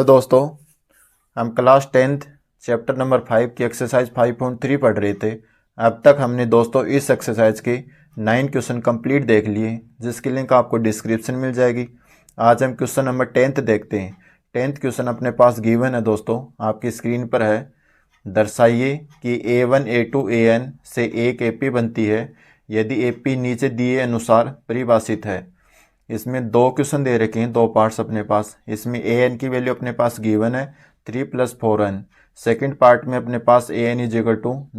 तो दोस्तों, हम क्लास 10th चैप्टर नंबर 5 की एक्सरसाइज 5.3 पढ़ रहे थे। अब तक हमने दोस्तों इस एक्सरसाइज के 9 क्वेश्चन कंप्लीट देख लिए, जिसकी लिंक आपको डिस्क्रिप्शन मिल जाएगी। आज हम क्वेश्चन नंबर 10th देखते हैं। 10th क्वेश्चन अपने पास गिवन है दोस्तों, आपकी स्क्रीन पर है। दर्शाइए कि A1 A2 AN से एक AP बनती है यदि AP नीचे दिए अनुसार परिभाषित है। इसमें दो क्वेश्चन दे रखे हैं, दो पार्ट्स अपने पास। इसमें AN की वैल्यू अपने पास गिवन है 3 + 4n। सेकेंड पार्ट में अपने पास AN =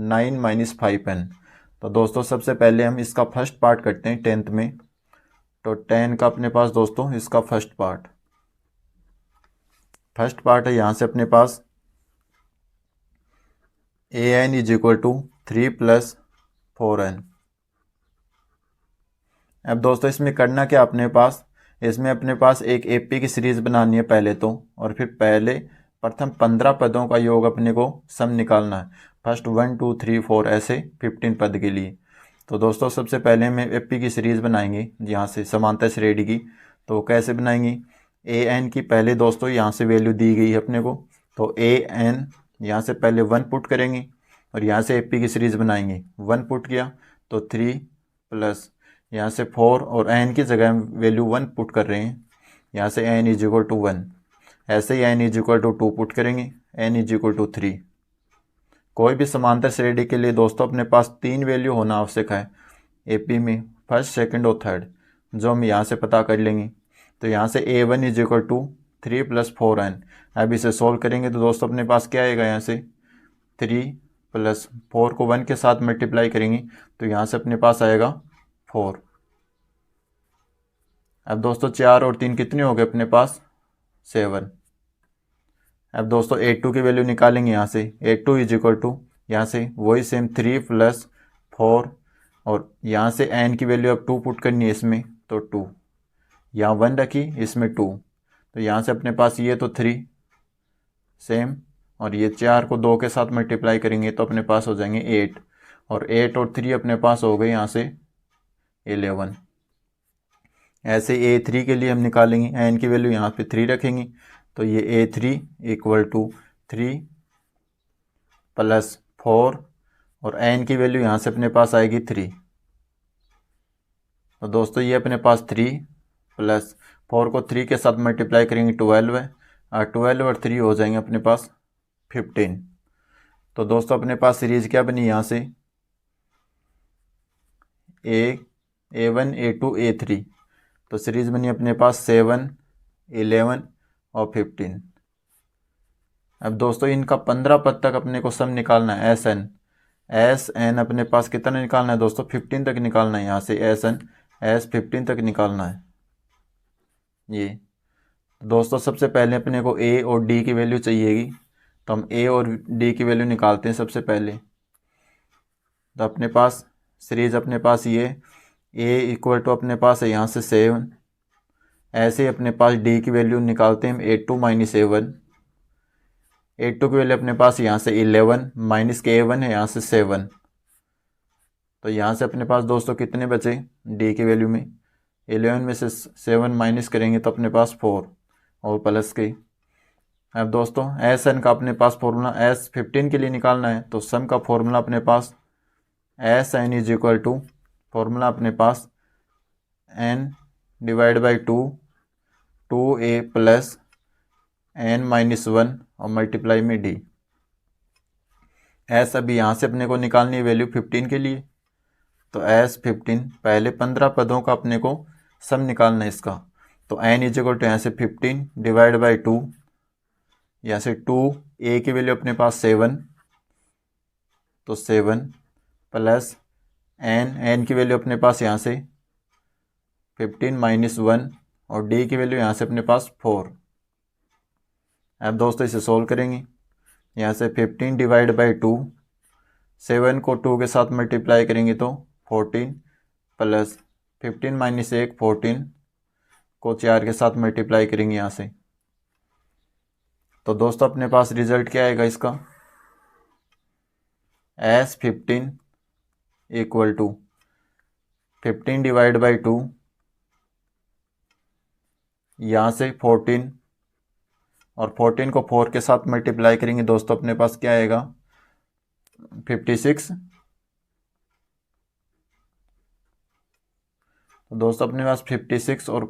9 - 5n। तो दोस्तों सबसे पहले हम इसका फर्स्ट पार्ट करते हैं 10th में। तो 10 का अपने पास दोस्तों इसका फर्स्ट पार्ट है यहाँ से अपने पास AN = 3 + 4n। अब दोस्तों इसमें करना क्या अपने पास, इसमें अपने पास एक AP की सीरीज बनानी है पहले तो, और फिर प्रथम 15 पदों का योग अपने को सम निकालना है। फर्स्ट 1 2 3 4 ऐसे 15 पद के लिए। तो दोस्तों सबसे पहले हम AP की सीरीज बनाएंगे यहाँ से समांतर श्रेणी की। तो कैसे बनाएंगे, AN की पहले दोस्तों यहाँ से वैल्यू दी गई है अपने को, तो AN यहाँ से पहले 1 पुट करेंगे और यहाँ से AP की सीरीज बनाएंगे। 1 पुट किया तो 3 प्लस यहाँ से 4 और n की जगह हम वैल्यू 1 पुट कर रहे हैं, यहाँ से n = 1। ऐसे ही n = 2 पुट करेंगे, n = 3। कोई भी समांतर श्रेणी के लिए दोस्तों अपने पास 3 वैल्यू होना आवश्यक है AP में, फर्स्ट सेकंड और थर्ड, जो हम यहाँ से पता कर लेंगे। तो यहाँ से A1 = 3 + 4n। अब इसे सोल्व करेंगे तो दोस्तों अपने पास क्या आएगा, यहाँ से 3 + 4 को 1 के साथ मल्टीप्लाई करेंगे तो यहाँ से अपने पास आएगा 4। अब दोस्तों 4 और 3 कितने हो गए अपने पास, 7। अब दोस्तों A2 की वैल्यू निकालेंगे यहाँ से। A2 = यहाँ से वही सेम 3 + 4 और यहाँ से n की वैल्यू अब 2 पुट करनी है इसमें, तो 2। यहाँ 1 रखी, इसमें 2, तो यहाँ से अपने पास ये तो 3 सेम, और ये 4 को 2 के साथ मल्टीप्लाई करेंगे तो अपने पास हो जाएंगे 8, और 8 और 3 अपने पास हो गए यहाँ से 11। ऐसे A3 के लिए हम निकालेंगे, n की वैल्यू यहाँ पे 3 रखेंगे, तो ये A3 = 3 + 4 और n की वैल्यू यहाँ से अपने पास आएगी 3। तो दोस्तों ये अपने पास 3 + 4 को 3 के साथ मल्टीप्लाई करेंगे 12 है, और 12 और 3 हो जाएंगे अपने पास 15। तो दोस्तों अपने पास सीरीज क्या बनी यहाँ से, A1 A2 A3। तो सीरीज बनी अपने पास 7 11 और 15। अब दोस्तों इनका 15 पद तक अपने को सम निकालना है, SN अपने पास कितना निकालना है दोस्तों, 15 तक निकालना है। यहाँ से S 15 तक निकालना है ये। दोस्तों सबसे पहले अपने को A और D की वैल्यू चाहिएगी, तो हम A और D की वैल्यू निकालते हैं सबसे पहले। तो अपने पास सीरीज अपने पास ये A = अपने पास है यहाँ से 7। ऐसे ही अपने पास D की वैल्यू निकालते हैं हम, A2 - A1। A2 की वैल्यू अपने पास यहाँ से 11 माइनस के A1 है यहाँ से 7। तो यहाँ से अपने पास दोस्तों कितने बचे, D की वैल्यू में 11 में से 7 माइनस करेंगे तो अपने पास 4 और प्लस के। अब दोस्तों SN का अपने पास फॉर्मूला S 15 के लिए निकालना है, तो सम का फॉर्मूला अपने पास SN = फॉर्मूला अपने पास n / 2 2a + n - 1 और मल्टीप्लाई में D। S अभी यहाँ से अपने को निकालनी है वैल्यू 15 के लिए, तो S 15 पहले 15 पदों का अपने को सम निकालना है इसका। तो n = यहाँ से 15 / 2, यहाँ से 2 a की वैल्यू अपने पास 7, तो 7 प्लस n की वैल्यू अपने पास यहाँ से 15 - 1 और D की वैल्यू यहाँ से अपने पास 4। अब दोस्तों इसे सोल्व करेंगे, यहाँ से 15 / 2, 7 को 2 के साथ मल्टीप्लाई करेंगे तो 14 प्लस 15 - 1 14 को 4 के साथ मल्टीप्लाई करेंगे यहाँ से। तो दोस्तों अपने पास रिजल्ट क्या आएगा इसका, S 15 = 15 / 2, यहाँ से 14 और 14 को 4 के साथ मल्टीप्लाई करेंगे दोस्तों अपने पास क्या आएगा 56। तो दोस्तों अपने पास 56 और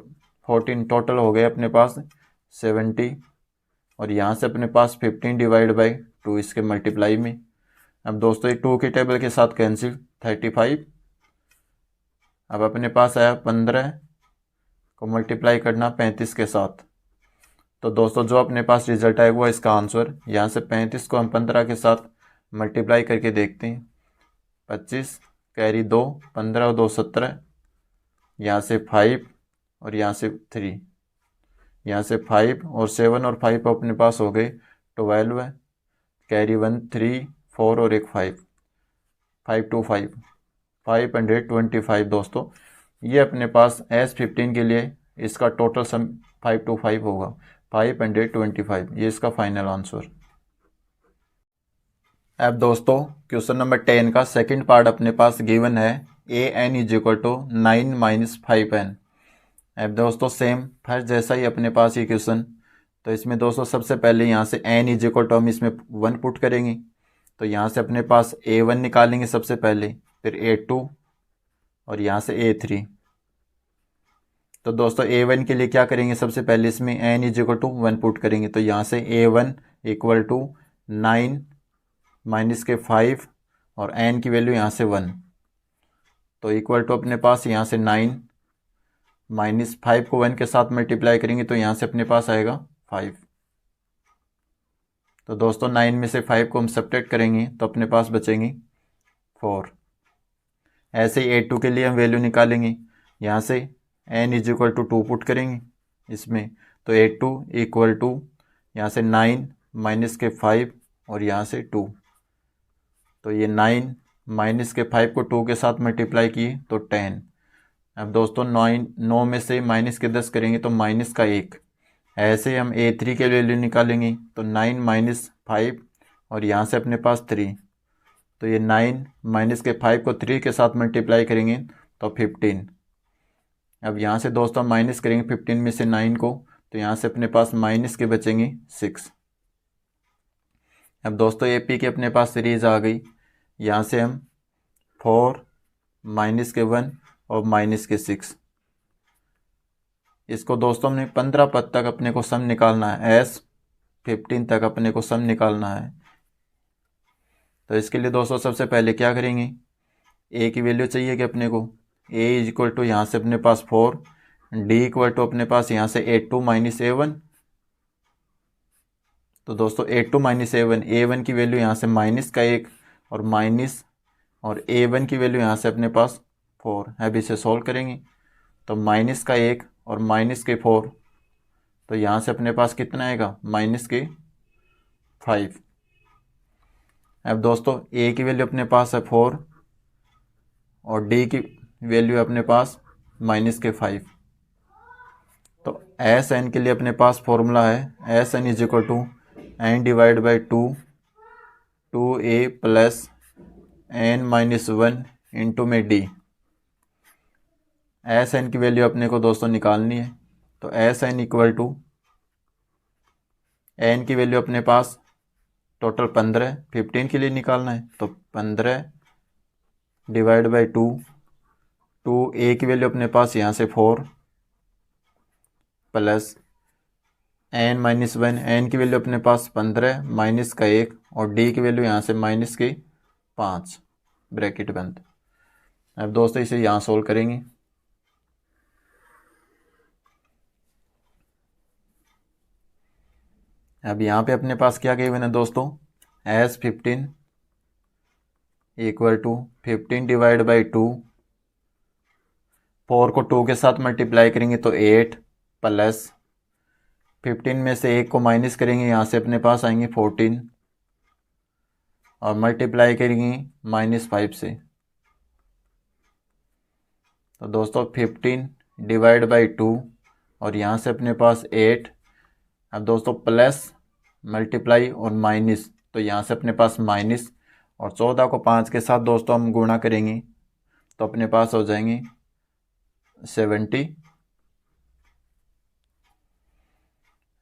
14 टोटल हो गए अपने पास 70 और यहाँ से अपने पास 15 डिवाइड बाई 2 इसके मल्टीप्लाई में। अब दोस्तों ये 2 की टेबल के साथ कैंसिल 35। अब अपने पास आया 15 को मल्टीप्लाई करना 35 के साथ। तो दोस्तों जो अपने पास रिजल्ट आएगा वो इसका आंसर। यहाँ से 35 को हम 15 के साथ मल्टीप्लाई करके देखते हैं। 25 कैरी 2, 15 और 2 17, यहाँ से 5 और यहाँ से 3, यहाँ से 5 और 7 और 5 अपने पास हो गए 12 है, कैरी 1 3 4 और एक 5, 5 2 5, 525 दोस्तों। ये अपने पास S15 के लिए इसका टोटल सम 525 होगा, 525। ये इसका फाइनल आंसर। अब दोस्तों क्वेश्चन नंबर 10 का सेकंड पार्ट अपने पास गिवन है an is equal to 9 minus 5n। अब दोस्तों सेम फिर जैसा ही अपने पास ये क्वेश्चन, तो इसमें दोस्तों सबसे पहले यहाँ से n इज इक्वल टू हम इसमें 1 पुट करेंगे। तो यहाँ से अपने पास a1 निकालेंगे सबसे पहले, फिर a2 और यहाँ से a3। तो दोस्तों a1 के लिए क्या करेंगे, सबसे पहले इसमें n is equal to 1 put करेंगे। तो यहाँ से a1 इक्वल टू 9 माइनस के 5 और n की वैल्यू यहाँ से 1, तो इक्वल टू अपने पास यहाँ से 9 माइनस 5 को 1 के साथ मल्टीप्लाई करेंगे तो यहाँ से अपने पास आएगा 5। तो दोस्तों 9 में से 5 को हम सब्ट्रैक्ट करेंगे तो अपने पास बचेंगे 4। ऐसे ही a2 के लिए हम वैल्यू निकालेंगे। यहाँ से n is equal to 2 put करेंगे इसमें, तो a2 इक्वल टू यहाँ से 9 माइनस के 5 और यहाँ से 2। तो ये 9 माइनस के 5 को 2 के साथ मल्टीप्लाई किए तो 10। अब दोस्तों 9 में से माइनस के 10 करेंगे तो माइनस का 1। ऐसे हम a3 के वैल्यू निकालेंगे तो 9 माइनस 5 और यहाँ से अपने पास 3। तो ये 9 माइनस के 5 को 3 के साथ मल्टीप्लाई करेंगे तो 15। अब यहाँ से दोस्तों माइनस करेंगे 15 में से 9 को, तो यहाँ से अपने पास माइनस के बचेंगे 6। अब दोस्तों AP की अपने पास सीरीज आ गई। यहाँ से हम 4 माइनस के 1 और माइनस के 6, इसको दोस्तों हमने 15 पद तक अपने को सम निकालना है, S15 तक अपने को सम निकालना है। तो इसके लिए दोस्तों सबसे पहले क्या करेंगे, A की वैल्यू चाहिए कि अपने को A इज इक्वल टू यहाँ से अपने पास 4, D इक्वल टू अपने पास यहाँ से A2 माइनस A1। तो दोस्तों A2 माइनस A1 की वैल्यू यहाँ से माइनस का 1 और माइनस, और A1 की वैल्यू यहाँ से अपने पास 4 है। अब इसे सॉल्व करेंगे तो माइनस का 1 और माइनस के 4, तो यहाँ से अपने पास कितना आएगा माइनस के 5। अब दोस्तों A की वैल्यू अपने पास है 4 और D की वैल्यू अपने पास माइनस के 5। तो SN के लिए अपने पास फॉर्मूला है SN is equal to n divide by 2a plus n minus 1 into में D। SN की वैल्यू अपने को दोस्तों निकालनी है। तो SN इक्वल टू n की वैल्यू अपने पास टोटल 15, 15 के लिए निकालना है तो 15 डिवाइड बाई 2a की वैल्यू अपने पास यहाँ से 4 प्लस n माइनस 1, n की वैल्यू अपने पास 15 माइनस का 1 और D की वैल्यू यहाँ से माइनस के 5, ब्रैकेट बंद। अब दोस्तों इसे यहाँ सोल्व करेंगे। अब यहाँ पे अपने पास क्या गिवन है दोस्तों, S15 equal to 15 divide by 2, 4 को 2 के साथ मल्टीप्लाई करेंगे तो 8 प्लस 15 में से 1 को माइनस करेंगे, यहाँ से अपने पास आएंगे 14 और मल्टीप्लाई करेंगे माइनस 5 से। तो दोस्तों 15 डिवाइड बाई 2 और यहाँ से अपने पास 8। अब दोस्तों प्लस मल्टीप्लाई और माइनस, तो यहाँ से अपने पास माइनस, और 14 को 5 के साथ दोस्तों हम गुणा करेंगे तो अपने पास हो जाएंगे 70।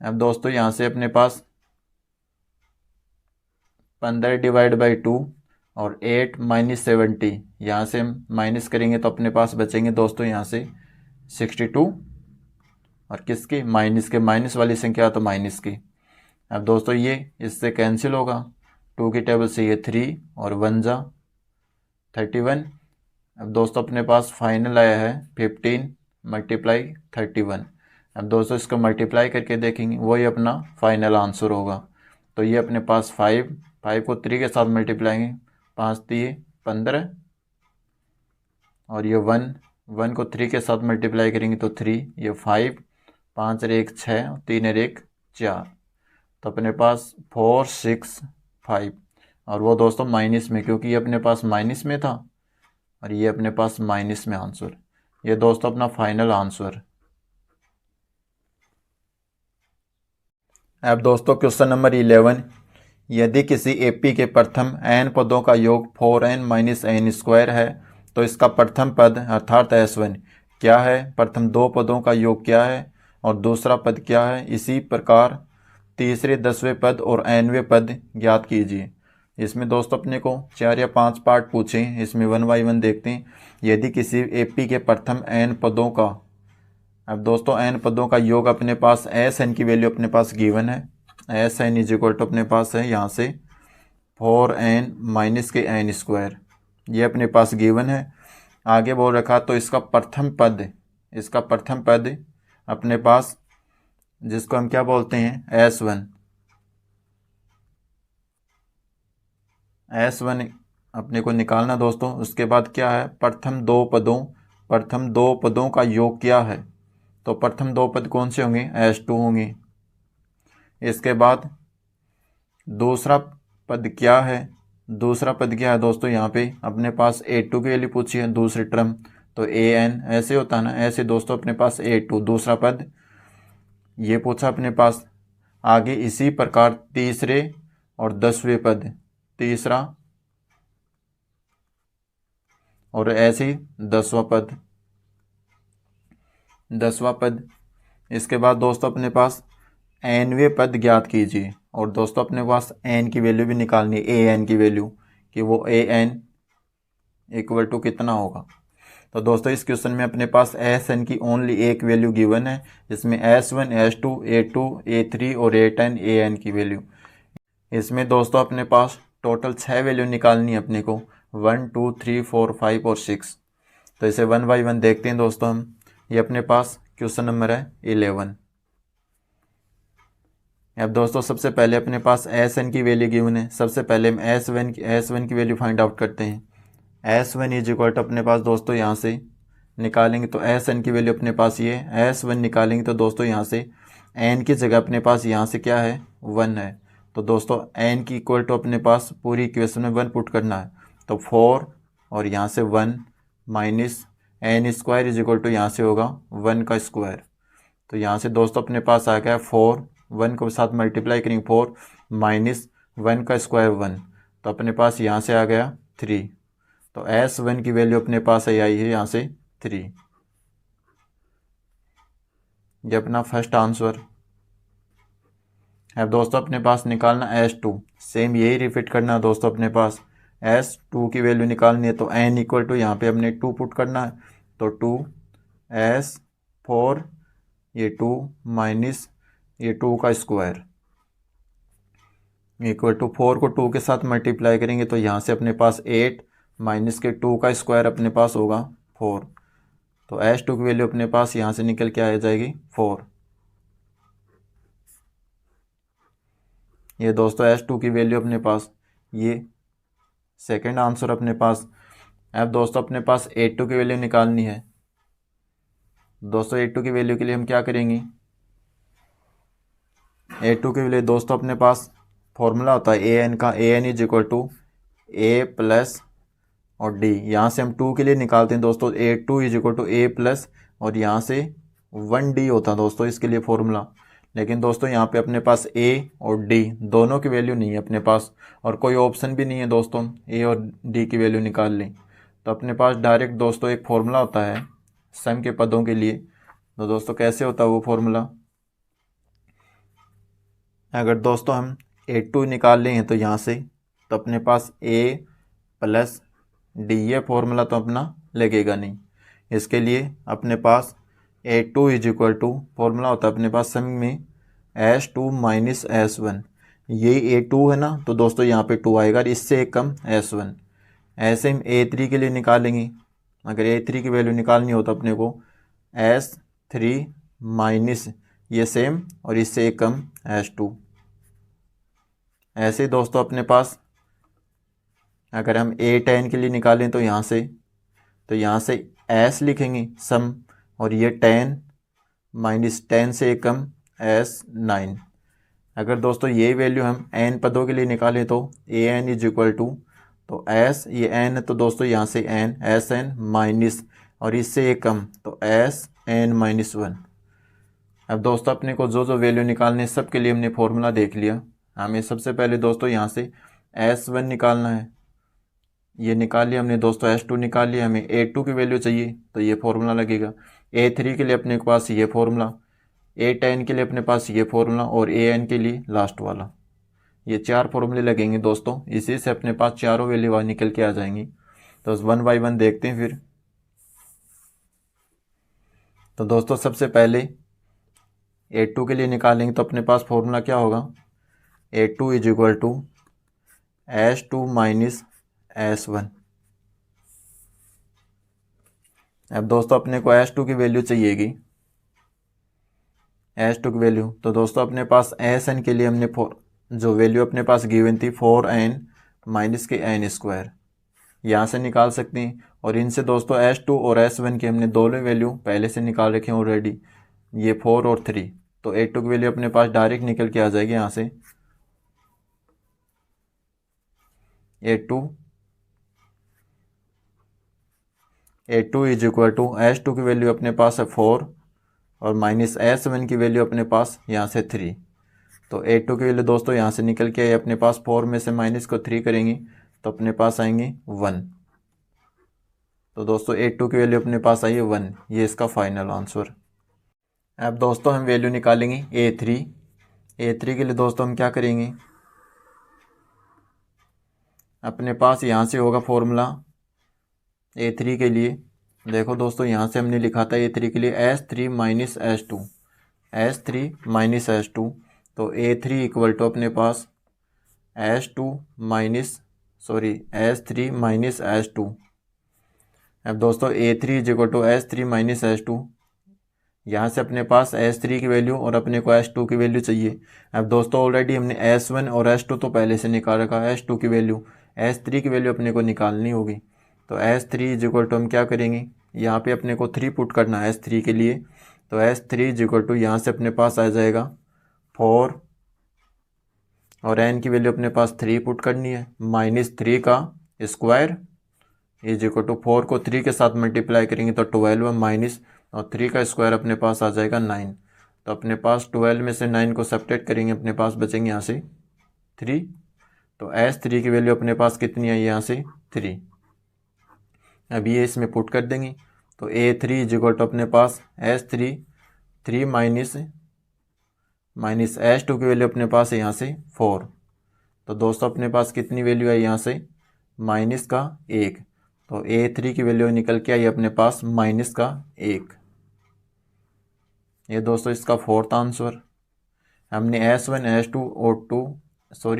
अब दोस्तों यहाँ से अपने पास 15 डिवाइड बाई 2 और 8 माइनस 70, यहाँ से हम माइनस करेंगे तो अपने पास बचेंगे दोस्तों यहाँ से 62, और किसकी, माइनस के, माइनस वाली संख्या तो माइनस की। अब दोस्तों ये इससे कैंसिल होगा, 2 की टेबल से ये 3 और 1 जा 31। अब दोस्तों अपने पास फाइनल आया है 15 मल्टीप्लाई 31। अब दोस्तों इसको मल्टीप्लाई करके देखेंगे, वही अपना फाइनल आंसर होगा। तो ये अपने पास 5 को 3 के साथ मल्टीप्लाई करेंगे, 5 दिए 15, और ये 1 को 3 के साथ मल्टीप्लाई करेंगे तो 3, ये 5, 5 और 1 6, 3 और 1 4, तो अपने पास 4 6 5, और वो दोस्तों माइनस में, क्योंकि ये अपने पास माइनस में था और ये अपने पास माइनस में आंसर। ये दोस्तों अपना फाइनल आंसर। अब दोस्तों क्वेश्चन नंबर 11, यदि किसी एपी के प्रथम n पदों का योग 4n माइनस n स्क्वायर है तो इसका प्रथम पद अर्थात S1 क्या है, प्रथम दो पदों का योग क्या है और दूसरा पद क्या है, इसी प्रकार तीसरे 10वें पद और nवें पद ज्ञात कीजिए। इसमें दोस्तों अपने को 4 या 5 पार्ट पूछे, इसमें 1 बाई 1 देखते हैं। यदि किसी एपी के प्रथम n पदों का, अब दोस्तों n पदों का योग अपने पास Sn की वैल्यू अपने पास गिवन है, Sn इज इक्वल टू अपने पास है यहाँ से 4n माइनस के n स्क्वायर, ये अपने पास गिवन है। आगे बोल रखा तो इसका प्रथम पद अपने पास, जिसको हम क्या बोलते हैं S1 अपने को निकालना दोस्तों। उसके बाद क्या है, प्रथम दो पदों का योग क्या है, तो प्रथम दो पद कौन से होंगे, S2 होंगे। इसके बाद दूसरा पद क्या है दोस्तों, यहाँ पे अपने पास A2 की वैल्यू पूछी है, दूसरी टर्म, तो AN ऐसे होता है ना, ऐसे दोस्तों अपने पास A2 दूसरा पद ये पूछा अपने पास। आगे इसी प्रकार तीसरे और 10वें पद, तीसरा और ऐसे ही 10वां पद। इसके बाद दोस्तों अपने पास nवें पद ज्ञात कीजिए, और दोस्तों अपने पास n की वैल्यू भी निकालनी है, an की वैल्यू, कि वो an इक्वल टू कितना होगा। तो दोस्तों इस क्वेश्चन में अपने पास Sn की ओनली एक वैल्यू गिवन है, जिसमें S1 S2 A2 A3 और A10 AN की वैल्यू। इसमें दोस्तों अपने पास टोटल 6 वैल्यू निकालनी है अपने को, 1 2 3 4 5 और 6। तो इसे 1 बाई 1 देखते हैं दोस्तों हम। ये अपने पास क्वेश्चन नंबर है 11। अब दोस्तों सबसे पहले अपने पास Sn की वैल्यू गिवन है, सबसे पहले हम S1 की वैल्यू फाइंड आउट करते हैं। S1 इज इक्वल टू अपने पास दोस्तों यहाँ से निकालेंगे तो Sn की वैल्यू अपने पास ये S1 निकालेंगे तो दोस्तों यहाँ से n की जगह अपने पास यहाँ से क्या है, 1 है। तो दोस्तों n की इक्वल टू अपने पास पूरी इक्वेशन में 1 पुट करना है, तो 4 और यहाँ से 1 minus n square is equal to यहाँ से होगा 1 का स्क्वायर। तो यहाँ से दोस्तों अपने पास आ गया 4, 1 के साथ मल्टीप्लाई करेंगे 4 माइनस 1 का स्क्वायर 1, तो अपने पास यहाँ से आ गया 3। तो S1 की वैल्यू अपने पास आई है यहाँ से 3। ये अपना फर्स्ट आंसर। अब दोस्तों अपने पास निकालना S2, सेम यही रिपीट करना है दोस्तों। अपने पास S2 की वैल्यू निकालनी है तो n इक्वल टू यहाँ पे हमने 2 पुट करना है, तो 2 S4 ये 2 माइनस ये 2 का स्क्वायर इक्वल टू 4 को 2 के साथ मल्टीप्लाई करेंगे तो यहाँ से अपने पास 8 माइनस के 2 का स्क्वायर अपने पास होगा 4। तो S2 की वैल्यू अपने पास यहाँ से निकल के आ जाएगी 4। ये दोस्तों S2 की वैल्यू अपने पास, ये सेकंड आंसर अपने पास। अब दोस्तों अपने पास A2 की वैल्यू निकालनी है। दोस्तों A2 की वैल्यू के लिए हम क्या करेंगे, A2 की वैल्यू दोस्तों अपने पास फॉर्मूला होता है AN का, AN is equal to A plus और D। यहाँ से हम 2 के लिए निकालते हैं दोस्तों, A2 is equal to A plus और यहाँ से 1D होता है दोस्तों इसके लिए फॉर्मूला। लेकिन दोस्तों यहाँ पे अपने पास A और D दोनों की वैल्यू नहीं है अपने पास, और कोई ऑप्शन भी नहीं है दोस्तों A और D की वैल्यू निकाल लें। तो अपने पास डायरेक्ट दोस्तों एक फॉर्मूला होता है सम के पदों के लिए। तो दोस्तों कैसे होता है वो फॉर्मूला, अगर दोस्तों हम A2 निकाल लेंगे तो यहाँ से, तो अपने पास A प्लस D, ये फॉर्मूला तो अपना लगेगा नहीं। इसके लिए अपने पास A2 is equal to, formula होता है अपने पास सम में S2 माइनस S1। ये A2 है ना, तो दोस्तों यहाँ पे 2 आएगा, इससे एक कम S1। ऐसे हम A3 के लिए निकालेंगे। अगर A3 की वैल्यू निकालनी हो तो अपने को S3 माइनस ये सेम और इससे एक कम S2। ऐसे दोस्तों अपने पास अगर हम A10 के लिए निकालें तो यहाँ से S लिखेंगे सम, और ये 10 माइनस 10 से एक कम S9। अगर दोस्तों ये वैल्यू हम n पदों के लिए निकालें तो an इज इक्वल टू, तो s ये n है तो दोस्तों यहाँ से n Sn माइनस और इससे एक कम तो Sn माइनस 1। अब दोस्तों अपने को जो वैल्यू निकालने सब के लिए हमने फॉर्मूला देख लिया। हमें सबसे पहले दोस्तों यहाँ से S1 निकालना है, ये निकाल लिया हमने दोस्तों। S2 निकाल लिया, हमें A2 की वैल्यू चाहिए तो ये फॉर्मूला लगेगा। A3 के लिए अपने के पास ये फॉर्मूला, A10 के लिए अपने पास ये फॉर्मूला और An के लिए लास्ट वाला। ये 4 फॉर्मूले लगेंगे दोस्तों, इसी से अपने पास चारों वैल्यू निकल के आ जाएंगी। तो 1 बाय 1 देखते हैं फिर। तो दोस्तों सबसे पहले A2 के लिए निकालेंगे तो अपने पास फॉर्मूला क्या होगा, A2 is equal to S2 minus S1। अब दोस्तों अपने को S2 की वैल्यू चाहिएगी, S2 की वैल्यू। तो दोस्तों अपने पास Sn के लिए हमने जो वैल्यू अपने पास गिवन थी 4n माइनस के n स्क्वायर, यहाँ से निकाल सकते हैं। और इनसे दोस्तों S2 और S1 की हमने दोनों वैल्यू पहले से निकाल रखे हैं ऑलरेडी, ये 4 और 3। तो A2 की वैल्यू अपने पास डायरेक्ट निकल के आ जाएगी यहाँ से। A2 is equal to, S2 की वैल्यू अपने पास है 4 और माइनस S1 की वैल्यू अपने पास यहाँ से 3। तो A2 की वैल्यू दोस्तों यहाँ से निकल के आई अपने पास, 4 में से माइनस को 3 करेंगे तो अपने पास आएंगे 1। तो दोस्तों A2 की वैल्यू अपने पास आई है 1, ये इसका फाइनल आंसर। अब दोस्तों हम वैल्यू निकालेंगे A3 के लिए दोस्तों हम क्या करेंगे, अपने पास यहाँ से होगा फॉर्मूला A3 के लिए। देखो दोस्तों यहाँ से हमने लिखा था A3 के लिए S3 माइनस S2, तो A3 इक्वल टू अपने पास S3 माइनस S2। अब दोस्तों A3 is equal to S3 minus S2, यहाँ से अपने पास S3 की वैल्यू और अपने को S2 की वैल्यू चाहिए। अब दोस्तों ऑलरेडी हमने S1 और S2 तो पहले से निकाल रखा है, S2 की वैल्यू, S3 की वैल्यू अपने को निकालनी होगी। तो S3 इज इक्वल टू हम क्या करेंगे, यहाँ पे अपने को 3 पुट करना है S3 के लिए। तो S3 इज इक्वल टू यहाँ से अपने पास आ जाएगा 4 और n की वैल्यू अपने पास 3 पुट करनी है, माइनस 3 का स्क्वायर इज इक्वल टू 4 को 3 के साथ मल्टीप्लाई करेंगे तो 12 माइनस और 3 का स्क्वायर अपने पास आ जाएगा 9। तो अपने पास 12 में से 9 को सब्ट्रैक्ट करेंगे, अपने पास बचेंगे यहाँ से 3। तो S3 की वैल्यू अपने पास कितनी आई यहाँ से 3। अब ये इसमें पुट कर देंगे तो A3 इज इक्वल टू अपने पास S3 माइनस S2 की वैल्यू अपने पास है यहाँ से 4। तो दोस्तों अपने पास कितनी वैल्यू आई यहाँ से, माइनस का 1। तो A3 की वैल्यू निकल के आई अपने पास माइनस का 1। ये दोस्तों इसका फोर्थ आंसर। हमने S1 S2 और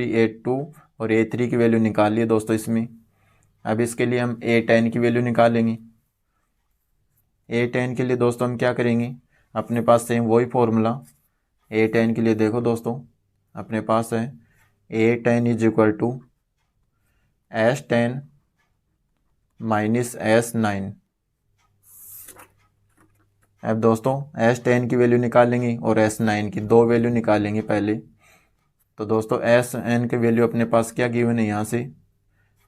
A2 और A3 की वैल्यू निकाल ली है दोस्तों इसमें। अब इसके लिए हम A10 की वैल्यू निकालेंगे। A10 के लिए दोस्तों हम क्या करेंगे, अपने पास सेम वही फॉर्मूला A10 के लिए। देखो दोस्तों अपने पास है A10 is equal to S10 minus S9। अब दोस्तों S10 की वैल्यू निकालेंगे और S9 की, दो वैल्यू निकालेंगे पहले। तो दोस्तों Sn की वैल्यू अपने पास क्या गिवन है यहाँ से,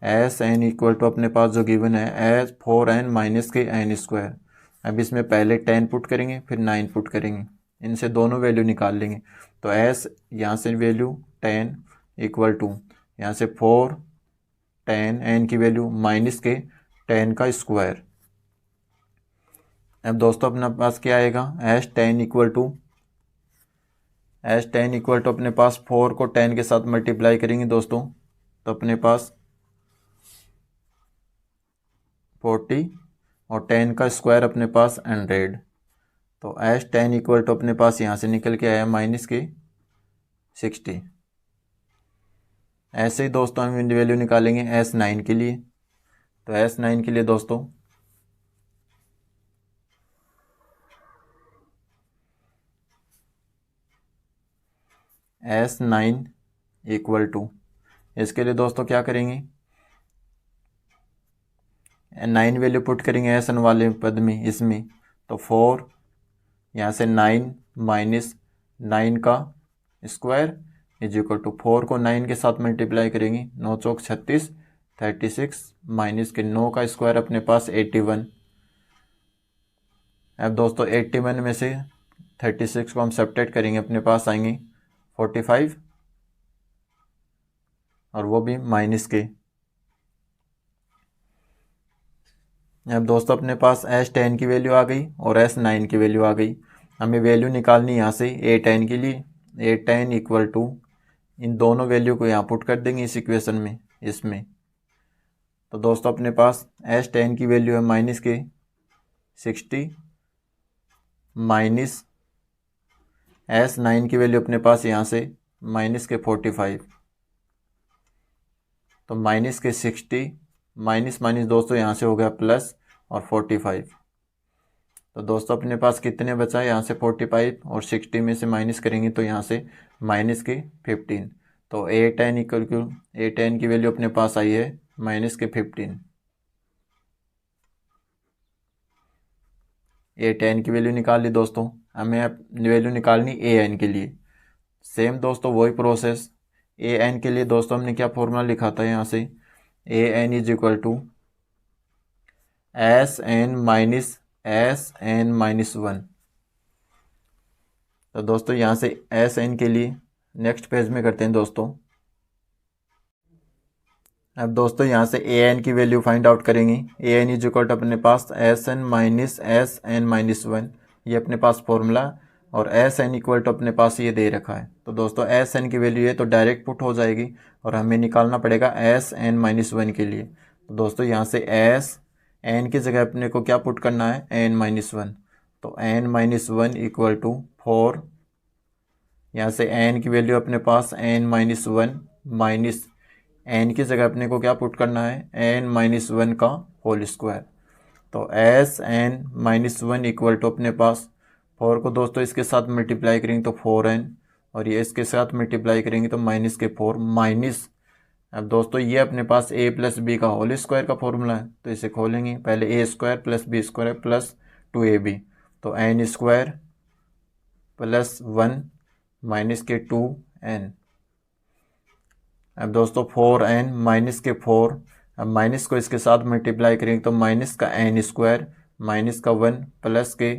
Sn इक्वल टू अपने पास जो गिवन है 4n माइनस के n स्क्वायर। अब इसमें पहले 10 पुट करेंगे फिर 9 पुट करेंगे, इनसे दोनों वैल्यू निकाल लेंगे। तो S यहाँ से वैल्यू 10 इक्वल टू यहाँ से 4 10 n की वैल्यू माइनस के 10 का स्क्वायर। अब दोस्तों अपने पास क्या आएगा, S10 equal to S 10 equal to अपने पास 4 को 10 के साथ मल्टीप्लाई करेंगे दोस्तों तो अपने पास 40 और 10 का स्क्वायर अपने पास 100। तो एस 10 इक्वल टू अपने पास यहाँ से निकल के आया माइनस के 60। ऐसे ही दोस्तों हम वैल्यू निकालेंगे एस 9 के लिए। तो एस 9 के लिए दोस्तों एस 9 इक्वल टू, इसके लिए दोस्तों क्या करेंगे, 9 वैल्यू पुट करेंगे एस एन वाले पद में इसमें। तो 4 यहाँ से 9 माइनस 9 का स्क्वायर इज इक्वल टू 4 को 9 के साथ मल्टीप्लाई करेंगे, 9 चौक 36, 36 माइनस के 9 का स्क्वायर अपने पास 81। अब दोस्तों 81 में से 36 को हम सब्ट्रैक्ट करेंगे, अपने पास आएंगे 45 और वो भी माइनस के। अब दोस्तों अपने पास एस 10 की वैल्यू आ गई और एस 9 की वैल्यू आ गई। हमें वैल्यू निकालनी यहाँ से ए 10 के लिए। ए 10 इक्वल टू, इन दोनों वैल्यू को यहाँ पुट कर देंगे इस इक्वेशन में इसमें। तो दोस्तों अपने पास एस 10 की वैल्यू है माइनस के 60 माइनस एस 9 की वैल्यू अपने पास यहाँ से माइनस के 45। तो माइनस के 60 माइनस माइनस दोस्तों यहाँ से हो गया प्लस और 45। तो दोस्तों अपने पास कितने बचा है, यहाँ से 45 और 60 में से माइनस करेंगे तो यहाँ से माइनस के 15। तो ए 10 इक्वल टू, ए 10 की वैल्यू अपने पास आई है माइनस के 15। ए 10 की वैल्यू निकाल ली दोस्तों। हमें वैल्यू निकालनी ए एन के लिए। सेम दोस्तों वही प्रोसेस। ए एन के लिए दोस्तों हमने क्या फॉर्मूला लिखा था यहाँ से, A N is equal to S N minus 1। तो दोस्तों यहाँ से एस एन के लिए नेक्स्ट पेज में करते हैं दोस्तों। अब दोस्तों यहाँ से ए एन की वैल्यू फाइंड आउट करेंगे। ए एन इज इक्वल टू अपने पास एस एन माइनस 1, ये अपने पास फॉर्मूला, और एस एन इक्वल टू अपने पास ये दे रखा है। तो दोस्तों एस एन की वैल्यू है तो डायरेक्ट पुट हो जाएगी और हमें निकालना पड़ेगा एस एन माइनस 1 के लिए। तो दोस्तों यहाँ से एस एन की जगह अपने को क्या पुट करना है, एन माइनस 1। तो एन माइनस 1 इक्वल टू 4, यहाँ से एन की वैल्यू अपने पास एन माइनस 1 माइनस एन की जगह अपने को क्या पुट करना है, एन माइनस 1 का होल स्क्वायर। तो S N minus 1 equal to अपने पास 4 को दोस्तों इसके साथ मल्टीप्लाई करेंगे तो 4n, और ये इसके साथ मल्टीप्लाई करेंगे तो माइनस के 4 माइनस। अब दोस्तों ये अपने पास a प्लस बी का होल स्क्वायर का फॉर्मूला है, तो इसे खोलेंगे। पहले a square plus b square plus 2ab, तो n स्क्वायर प्लस 1 माइनस के 2n। अब दोस्तों 4n माइनस के 4, अब माइनस को इसके साथ मल्टीप्लाई करेंगे तो माइनस का n स्क्वायर माइनस का 1 प्लस के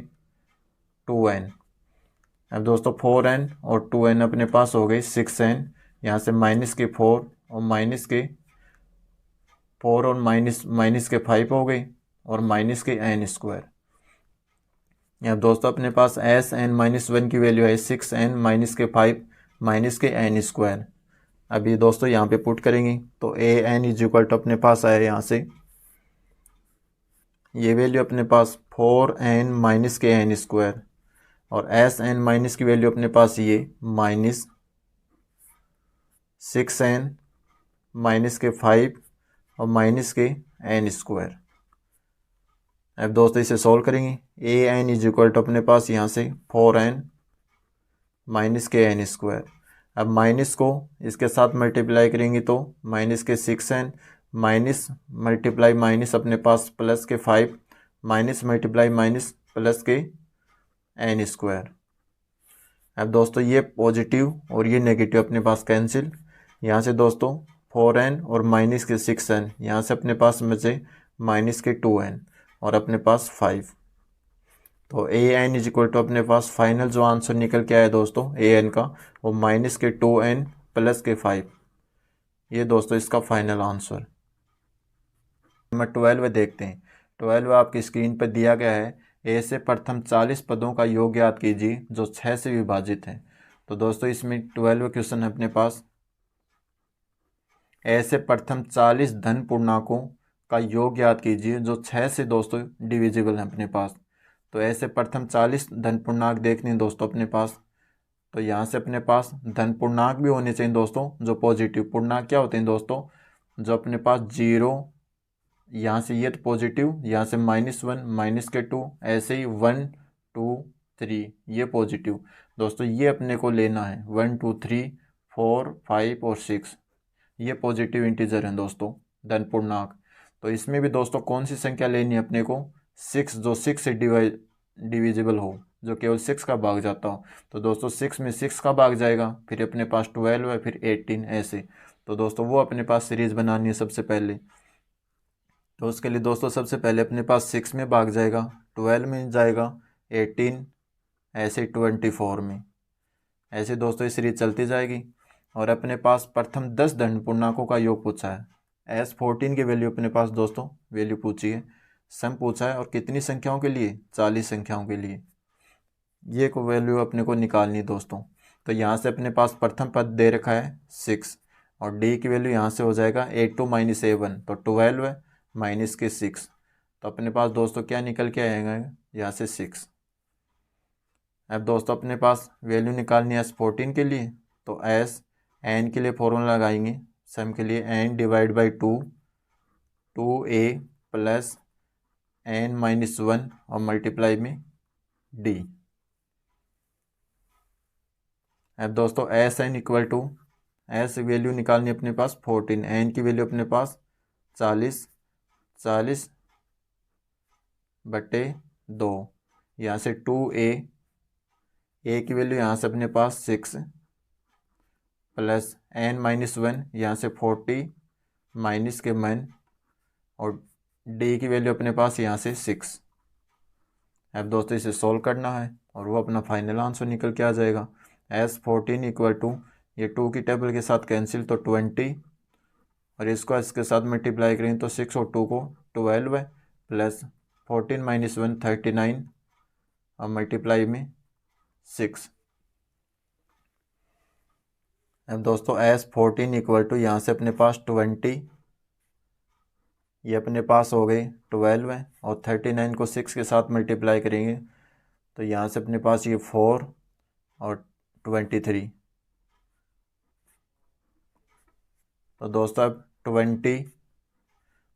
2n। अब दोस्तों 4n और 2n अपने पास हो गई 6n। यहाँ से माइनस के 4 और माइनस के 4 और माइनस के 5 हो गई और माइनस के n स्क्वायर। अब दोस्तों अपने पास एस एन माइनस 1 की वैल्यू है 6n माइनस के 5 माइनस के n स्क्वायर। अब ये दोस्तों यहाँ पे पुट करेंगे तो ए एन इज इक्वल टू अपने पास आया यहाँ से ये वैल्यू अपने पास 4n माइनस के n स्क्वायर, और एस एन माइनस की वैल्यू अपने पास ये माइनस 6n माइनस के 5 और माइनस के n स्क्वायर। अब दोस्तों इसे सॉल्व करेंगे। ए एन इज इक्वल टू अपने पास यहाँ से 4n माइनस के n स्क्वायर। अब माइनस को इसके साथ मल्टीप्लाई करेंगे तो माइनस के 6n माइनस मल्टीप्लाई माइनस अपने पास प्लस के 5 माइनस मल्टीप्लाई माइनस प्लस के n स्क्वायर। अब दोस्तों ये पॉजिटिव और ये नेगेटिव अपने पास कैंसिल। यहाँ से दोस्तों 4n और माइनस के 6n, यहाँ से अपने पास बचे माइनस के 2n और अपने पास 5। तो ए एन इज इक्वल टू अपने पास फाइनल जो आंसर निकल के आया दोस्तों ए एन का, वो माइनस के 2n प्लस के 5। ये दोस्तों इसका फाइनल आंसर। नंबर 12 देखते हैं। 12 आपकी स्क्रीन पर दिया गया है, ए से प्रथम 40 पदों का योग याद कीजिए जो 6 से विभाजित हैं। तो दोस्तों इसमें 12 क्वेश्चन है अपने पास। ऐसे प्रथम 40 धन पूर्णांकों का योग याद कीजिए जो 6 से दोस्तों डिविजिबल है अपने पास। तो ऐसे प्रथम 40 धन पूर्णांक देखने हैं दोस्तों अपने पास। तो यहाँ से अपने पास धन पूर्णांक भी होने चाहिए दोस्तों, जो पॉजिटिव पूर्णांक क्या होते हैं दोस्तों, जो अपने पास 0, यहाँ से ये तो पॉजिटिव, यहाँ से -1 -2, ऐसे ही 1 2 3 ये पॉजिटिव। दोस्तों ये अपने को लेना है 1 2 3 4 5 और 6, ये पॉजिटिव इंटीजर हैं दोस्तों धन पूर्णांक। तो इसमें भी दोस्तों कौन सी संख्या लेनी है अपने को, 6, जो 6 से डिविजिबल हो, जो केवल 6 का भाग जाता हो। तो दोस्तों 6 में 6 का भाग जाएगा, फिर अपने पास 12 है, फिर 18 ऐसे। तो दोस्तों वो अपने पास सीरीज बनानी है सबसे पहले। तो उसके लिए दोस्तों सबसे पहले अपने पास 6 में भाग जाएगा, 12 में जाएगा, 18 ऐसे 24 में, ऐसे दोस्तों ये सीरीज चलती जाएगी। और अपने पास प्रथम 10 धन पूर्णांकों का योग पूछा है। S14 की वैल्यू अपने पास दोस्तों वैल्यू पूछी है, सम पूछा है, और कितनी संख्याओं के लिए, 40 संख्याओं के लिए ये को वैल्यू अपने को निकालनी है दोस्तों। तो यहाँ से अपने पास प्रथम पद दे रखा है 6, और डी की वैल्यू यहाँ से हो जाएगा 8 - A1, तो 12 है माइनस के 6, तो अपने पास दोस्तों क्या निकल के आएगा यहाँ से 6। अब दोस्तों अपने पास वैल्यू निकालनी है S14 के लिए। तो n के लिए फॉर्मूला लगाएंगे सम के लिए, n divide by 2 2a plus n -1 और मल्टीप्लाई में d। अब दोस्तों Sn equal to, S value निकालनी अपने पास 14, n की वैल्यू अपने पास 40 40/2, यहाँ से 2a, a की वैल्यू यहाँ से अपने पास 6 प्लस n -1 यहाँ से 40 माइनस के मन, और d की वैल्यू अपने पास यहाँ से 6। अब दोस्तों इसे सॉल्व करना है और वो अपना फाइनल आंसर निकल के आ जाएगा। S14 इक्वल टू, ये 2 की टेबल के साथ कैंसिल तो 20, और इसको इसके साथ मल्टीप्लाई करेंगे तो 6 और 2 को 12 है, प्लस 14 - 1 39 और मल्टीप्लाई में 6। अब दोस्तों S14 इक्वल टू, यहाँ से अपने पास 20, ये अपने पास हो गई 12 है, और 39 को 6 के साथ मल्टीप्लाई करेंगे तो यहाँ से अपने पास ये 4 और 23। तो दोस्तों अब 20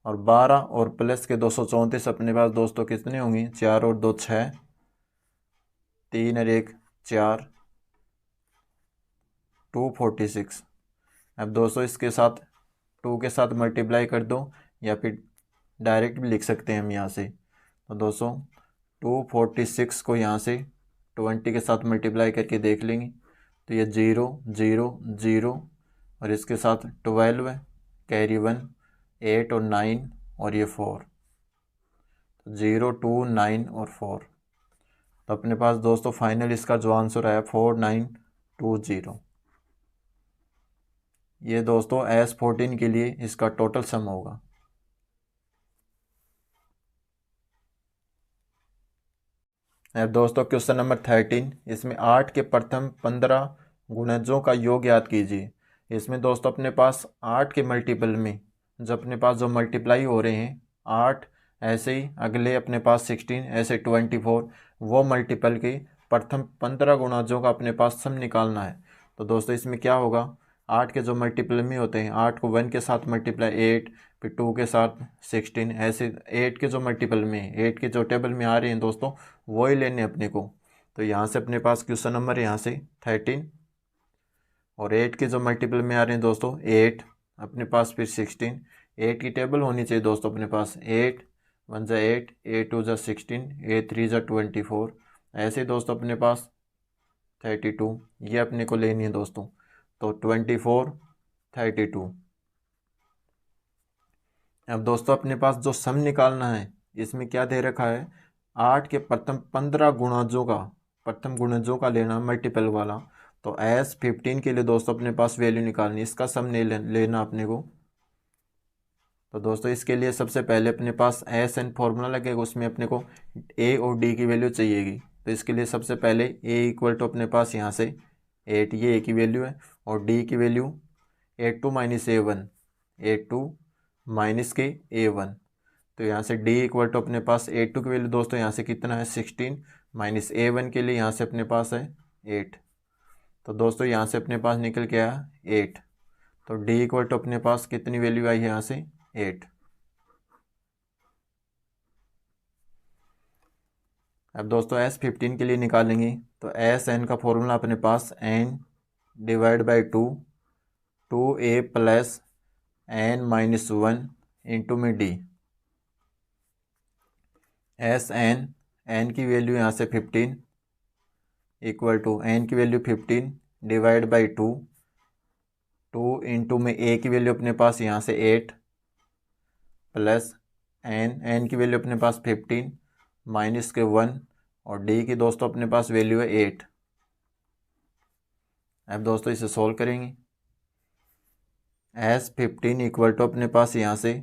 और 12 और प्लस के 234 अपने पास दोस्तों कितने होंगी, 4 और 2 6, 3 और 1 4, 246। अब दोस्तों इसके साथ 2 के साथ मल्टीप्लाई कर दो, या फिर डायरेक्ट भी लिख सकते हैं हम यहाँ से। तो दोस्तों 246 को यहाँ से 20 के साथ मल्टीप्लाई करके देख लेंगे तो ये 0 0 0, और इसके साथ 12 है, कैरी 1, 8 और 9 और ये 4, तो 0 2 9 और 4। तो अपने पास दोस्तों फाइनल इसका जो आंसर आया 4920। ये दोस्तों S14 के लिए इसका टोटल सम होगा। अब दोस्तों क्वेश्चन नंबर 13, इसमें 8 के प्रथम 15 गुणजों का योग याद कीजिए। इसमें दोस्तों अपने पास 8 के मल्टीपल में जो अपने पास जो मल्टीप्लाई हो रहे हैं 8, ऐसे ही अगले अपने पास 16, ऐसे 24, वो मल्टीपल के प्रथम 15 गुणजों का अपने पास सम निकालना है। तो दोस्तों इसमें क्या होगा, 8 के जो मल्टीपल में होते हैं, 8 को 1 के साथ मल्टीप्लाई 8, फिर 2 के साथ 16, ऐसे 8 के जो मल्टीपल में, 8 के जो टेबल में आ रहे हैं दोस्तों वो ही लेने अपने को। तो यहाँ से अपने पास क्वेश्चन नंबर यहाँ से 13, और 8 के जो मल्टीपल में आ रहे हैं दोस्तों 8 अपने पास, फिर 16, 8 की टेबल होनी चाहिए दोस्तों अपने पास, 8 1 जा 8, 8 2 जा 16, 8 3 जा 24, ऐसे दोस्तों अपने पास 32, ये अपने को लेनी है दोस्तों। तो 24 32। अब दोस्तों अपने पास जो सम निकालना है इसमें क्या दे रखा है, 8 के प्रथम 15 गुणजों का, प्रथम गुणजों का लेना मल्टीपल वाला। तो S15 के लिए दोस्तों अपने पास वैल्यू निकालनी, इसका सम नहीं लेना अपने को। तो दोस्तों इसके लिए सबसे पहले अपने पास SN फॉर्मूला लगेगा, उसमें अपने को A और D की वैल्यू चाहिएगी। तो इसके लिए सबसे पहले A इक्वल टू अपने पास यहाँ से 8, ये ए की वैल्यू है, और डी की value A2 minus A1, A2 minus के A1। तो यहाँ से D इक्वल टू अपने पास A2 की वैल्यू दोस्तों यहाँ से कितना है 16, माइनस A1 के लिए यहाँ से अपने पास है 8। तो दोस्तों यहाँ से अपने पास निकल के आया 8। तो D इक्वल टू अपने पास कितनी वैल्यू आई है यहाँ से 8। अब दोस्तों S15 के लिए निकालेंगे तो SN का फॉर्मूला अपने पास N divide by 2A plus N minus 1 into में D। N की वैल्यू यहाँ से 15 इक्वल टू N की वैल्यू 15 डिवाइड बाई 2 इंटू में A की वैल्यू अपने पास यहाँ से 8 प्लस N की वैल्यू अपने पास 15 माइनस के 1 और D की दोस्तों अपने पास वैल्यू है 8। अब दोस्तों इसे सॉल्व करेंगे। S15 इक्वल टू अपने पास यहाँ से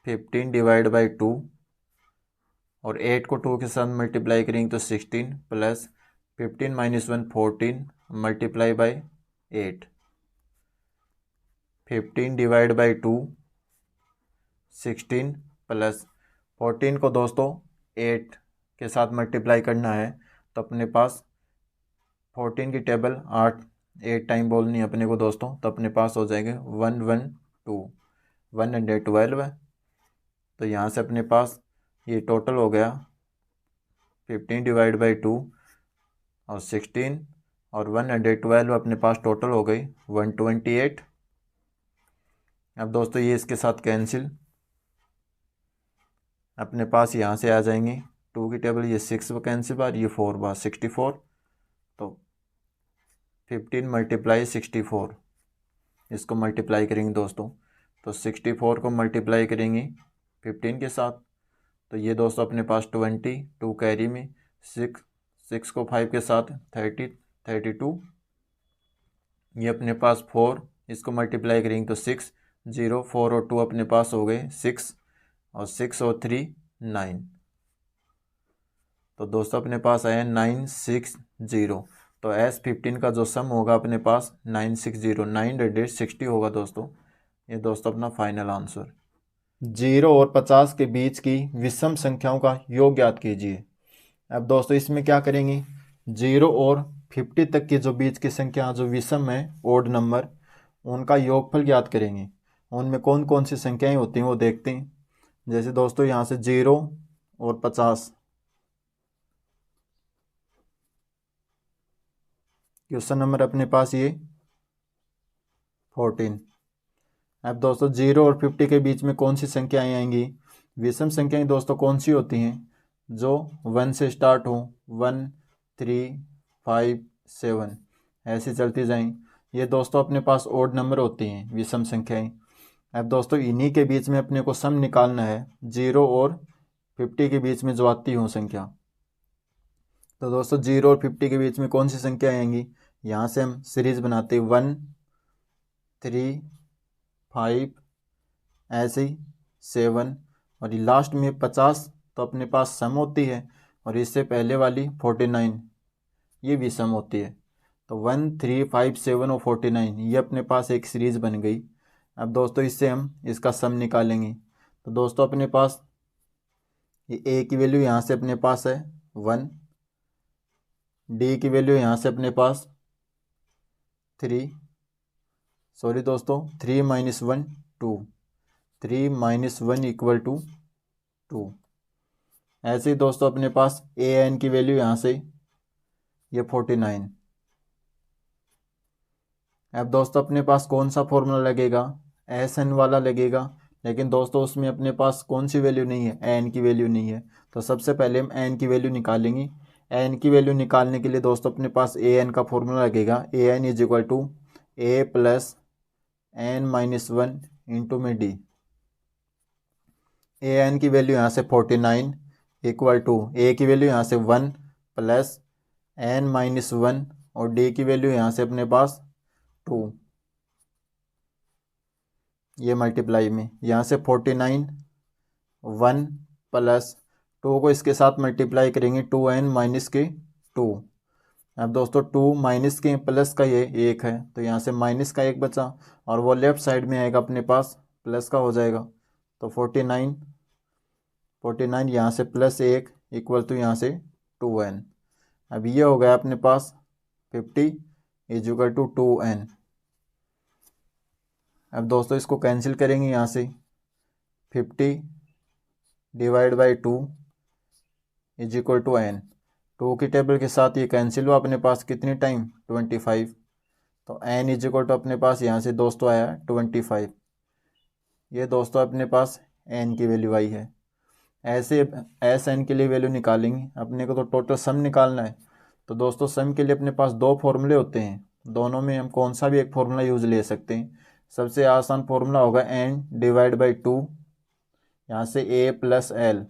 15 डिवाइड बाई 2 और 8 को 2 के साथ मल्टीप्लाई करेंगे तो 16 plus 15 minus 1 14 multiply by 8। 15 divide by 2 16 plus 14 को दोस्तों 8 के साथ मल्टीप्लाई करना है तो अपने पास 14 की टेबल 8 टाइम बोलनी है अपने को दोस्तों, तो अपने पास हो जाएंगे 112 है। तो यहाँ से अपने पास ये टोटल हो गया 15 डिवाइड बाई 2 और 16 और 112 अपने पास टोटल हो गई 128। अब दोस्तों ये इसके साथ कैंसिल, अपने पास यहाँ से आ जाएंगे 2 की टेबल ये 6 कैंसिल बार, ये 4 बार 64। तो 15 मल्टीप्लाई 64 इसको मल्टीप्लाई करेंगे दोस्तों, तो 64 को मल्टीप्लाई करेंगे 15 के साथ तो ये दोस्तों अपने पास 20, 2 कैरी में 6 को 5 के साथ 32, ये अपने पास 4 इसको मल्टीप्लाई करेंगे तो 6 0 4 और 2 अपने पास हो गए 6 और 6 और 3 9। तो दोस्तों अपने पास आया 960। तो S15 का जो सम होगा अपने पास 960 होगा दोस्तों। ये दोस्तों अपना फाइनल आंसर। 0 और 50 के बीच की विषम संख्याओं का योग ज्ञात कीजिए। अब दोस्तों इसमें क्या करेंगे, 0 और 50 तक की जो बीच की संख्या जो विषम है ओड नंबर, उनका योगफल ज्ञात करेंगे। उनमें कौन कौन सी संख्याएं होती हैं वो देखते हैं। जैसे दोस्तों यहाँ से 0 और 50, क्वेश्चन नंबर अपने पास ये 14। अब दोस्तों 0 और 50 के बीच में कौन सी संख्याएं आएंगी, विषम संख्याएं दोस्तों कौन सी होती हैं, जो 1 से स्टार्ट हो, 1 3 5 7 ऐसी चलती जाएं। ये दोस्तों अपने पास ओड नंबर होती हैं विषम संख्याएं। अब दोस्तों इन्हीं के बीच में अपने को सम निकालना है 0 और 50 के बीच में जो आती हो संख्या। तो दोस्तों 0 और 50 के बीच में कौन सी संख्या आएंगी, यहाँ से हम सीरीज बनाते हैं 1 3 5 ऐसे ही 7 और ये लास्ट में 50 तो अपने पास सम होती है, और इससे पहले वाली 49 ये भी सम होती है। तो 1 3 5 7 और 49 ये अपने पास एक सीरीज बन गई। अब दोस्तों इससे हम इसका सम निकालेंगे। तो दोस्तों अपने पास ये ए की वैल्यू यहाँ से अपने पास है 1, डी की वैल्यू यहाँ से अपने पास 3 माइनस 1 2, 3 माइनस 1 इक्वल टू 2। ऐसे ही दोस्तों अपने पास ए एन की वैल्यू यहाँ से ये 49। अब दोस्तों अपने पास कौन सा फॉर्मूला लगेगा, एस एन वाला लगेगा, लेकिन दोस्तों उसमें अपने पास कौन सी वैल्यू नहीं है, एन की वैल्यू नहीं है। तो सबसे पहले हम एन की वैल्यू निकालेंगे। एन की वैल्यू निकालने के लिए दोस्तों अपने पास ए एन का फॉर्मूला लगेगा, A N is equal to A plus N minus 1 into में डी। ए एन की वैल्यू यहाँ से 49 इक्वल टू ए की वैल्यू यहाँ से 1 प्लस एन माइनस 1 और डी की वैल्यू यहाँ से अपने पास 2, ये मल्टीप्लाई में यहाँ से 49 1 प्लस 2 को इसके साथ मल्टीप्लाई करेंगे 2n माइनस के 2 अब दोस्तों 2 माइनस के प्लस का ये 1 है, तो यहाँ से माइनस का 1 बचा और वो लेफ्ट साइड में आएगा अपने पास प्लस का हो जाएगा। तो 49 यहाँ से प्लस 1 इक्वल टू यहाँ से 2n। अब ये हो गया अपने पास 50 इज इक्वल टू 2n। अब दोस्तों इसको कैंसिल करेंगे यहाँ से, 50 divide by 2 is equal to n। 2 की टेबल के साथ ये कैंसिल हुआ अपने पास कितनी टाइम, 25। तो n इज इक्वल टू अपने पास यहाँ से दोस्तों आया 25। ये दोस्तों अपने पास n की वैल्यू आई है। ऐसे एस एन के लिए वैल्यू निकालेंगे, अपने को तो टोटल सम निकालना है। तो दोस्तों सम के लिए अपने पास दो फॉर्मूले होते हैं, दोनों में हम कौन सा भी एक फॉर्मूला यूज़ ले सकते हैं। सबसे आसान फॉर्मूला होगा n डिवाइड बाई 2, यहाँ से a प्लस एल,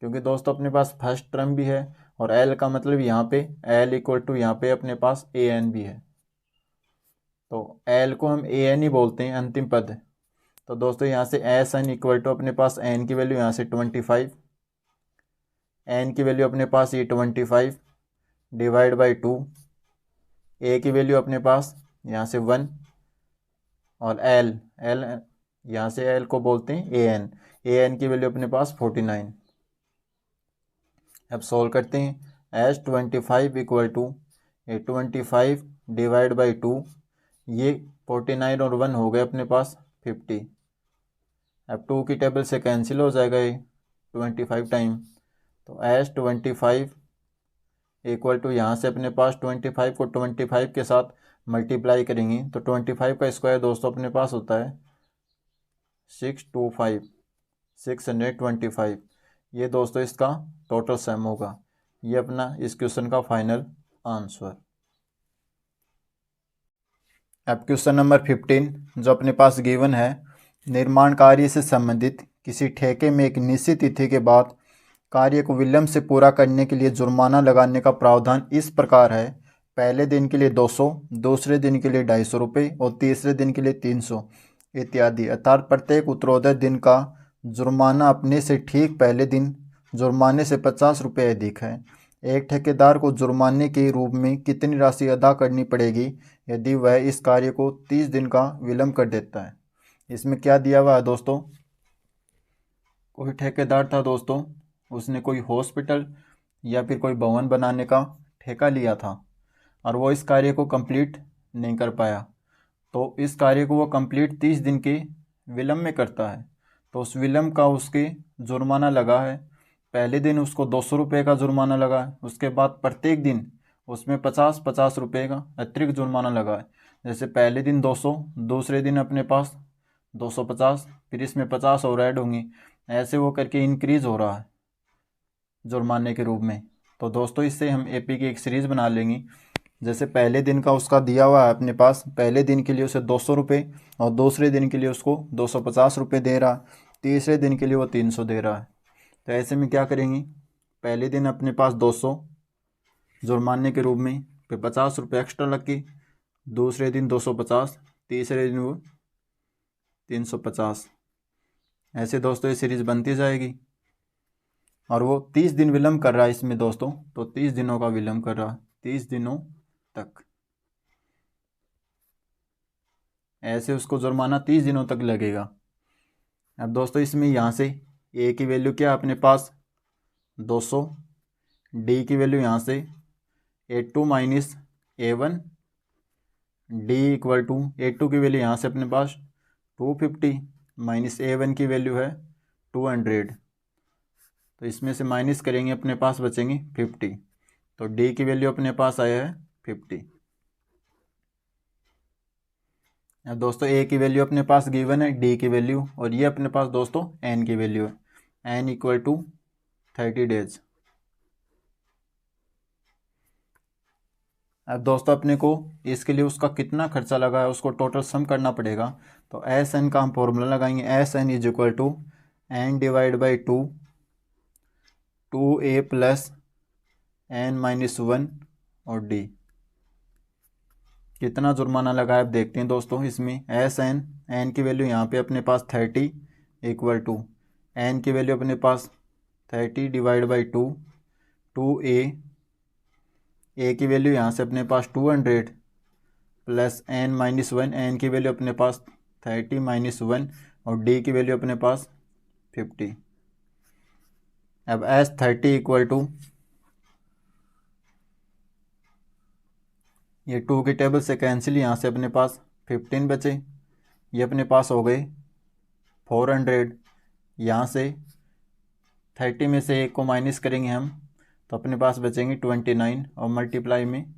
क्योंकि दोस्तों अपने पास फर्स्ट टर्म भी है और l का मतलब यहाँ पे l इक्वल टू यहाँ पे अपने पास a n भी है, तो l को हम a n ही बोलते हैं अंतिम पद। तो दोस्तों यहाँ से एस एन इक्वल टू अपने पास n की वैल्यू यहाँ से 25, n की वैल्यू अपने पास ये 25 डिवाइड बाई 2, a की वैल्यू अपने पास यहाँ से 1 और l यहाँ से l को बोलते हैं an की वैल्यू अपने पास 49। अब सॉल्व करते हैं, S 25 equal to 25 divide by 2, ये 49 और 1 हो गए अपने पास 50। अब 2 की टेबल से कैंसिल हो जाएगा ये 25 टाइम, तो एस 25 इक्वल टू यहाँ से अपने पास 25 को 25 के साथ मल्टीप्लाई करेंगे तो 25 का स्क्वायर दोस्तों अपने पास होता है 625। ये दोस्तों इसका टोटल सम होगा। ये अपना इस क्वेश्चन का फाइनल आंसर। अब क्वेश्चन नंबर 15 जो अपने पास गिवन है, निर्माण कार्य से संबंधित किसी ठेके में एक निश्चित तिथि के बाद कार्य को विलंब से पूरा करने के लिए जुर्माना लगाने का प्रावधान इस प्रकार है। पहले दिन के लिए 200, दूसरे दिन के लिए 250 रुपये और तीसरे दिन के लिए 300 इत्यादि। अर्थात प्रत्येक उत्तरोदय दिन का जुर्माना अपने से ठीक पहले दिन जुर्माने से 50 रुपये अधिक है। एक ठेकेदार को जुर्माने के रूप में कितनी राशि अदा करनी पड़ेगी यदि वह इस कार्य को 30 दिन का विलंब कर देता है। इसमें क्या दिया हुआ है दोस्तों, कोई ठेकेदार था दोस्तों, उसने कोई हॉस्पिटल या फिर कोई भवन बनाने का ठेका लिया था और वो इस कार्य को कंप्लीट नहीं कर पाया, तो इस कार्य को वो कंप्लीट 30 दिन के विलंब में करता है। तो उस विलंब का उसके जुर्माना लगा है। पहले दिन उसको 200 रुपये का जुर्माना लगा है, उसके बाद प्रत्येक दिन उसमें 50 रुपये का अतिरिक्त जुर्माना लगा है। जैसे पहले दिन 200, दूसरे दिन अपने पास 250, फिर इसमें 50 और ऐड होंगे, ऐसे वो करके इंक्रीज़ हो रहा है जुर्माने के रूप में। तो दोस्तों इससे हम एपी की एक सीरीज़ बना लेंगे। जैसे पहले दिन का उसका दिया हुआ है अपने पास, पहले दिन के लिए उसे 200 रुपये और दूसरे दिन के लिए उसको 250 रुपये दे रहा, तीसरे दिन के लिए वो 300 दे रहा है। तो ऐसे में क्या करेंगे, पहले दिन अपने पास 200 जुर्माने के रूप में, फिर 50 रुपये एक्स्ट्रा लग के, दूसरे दिन 250, तीसरे दिन वो 350। ऐसे दोस्तों ये सीरीज़ बनती जाएगी और वो 30 दिन विलंब कर रहा है इसमें दोस्तों, तो 30 दिनों का विलंब कर रहा है, 30 दिनों तक। ऐसे उसको जुर्माना 30 दिनों तक लगेगा। अब दोस्तों इसमें यहाँ से ए की वैल्यू क्या है अपने पास 200, डी की वैल्यू यहाँ से A2 minus A1, D equal to A2 की वैल्यू यहाँ से अपने पास 250 माइनस A1 की वैल्यू है 200। तो इसमें से माइनस करेंगे अपने पास बचेंगे 50, तो डी की वैल्यू अपने पास आया है 50। अब दोस्तों ए की वैल्यू अपने पास गिवन है, डी की वैल्यू, और ये अपने पास दोस्तों एन की वैल्यू है, एन इक्वल टू 30 डेज। अब दोस्तों अपने को इसके लिए उसका कितना खर्चा लगा है उसको टोटल सम करना पड़ेगा। तो एस एन का हम फॉर्मूला लगाएंगे, S n is equal to n divide by 2a plus n minus 1 और डी। कितना जुर्माना लगा है अब देखते हैं दोस्तों। इसमें एस एन की वैल्यू यहाँ पे अपने पास 30 इक्वल टू एन की वैल्यू अपने पास 30 डिवाइड बाई 2a ए की वैल्यू यहाँ से अपने पास 200 प्लस n-1, एन की वैल्यू अपने पास 30-1 और डी की वैल्यू अपने पास 50। अब S30 इक्वल टू, ये 2 की टेबल से कैंसिल, यहाँ से अपने पास 15 बचे, ये अपने पास हो गए 400। यहाँ से 30 में से 1 को माइनस करेंगे हम तो अपने पास बचेंगे 29 और मल्टीप्लाई में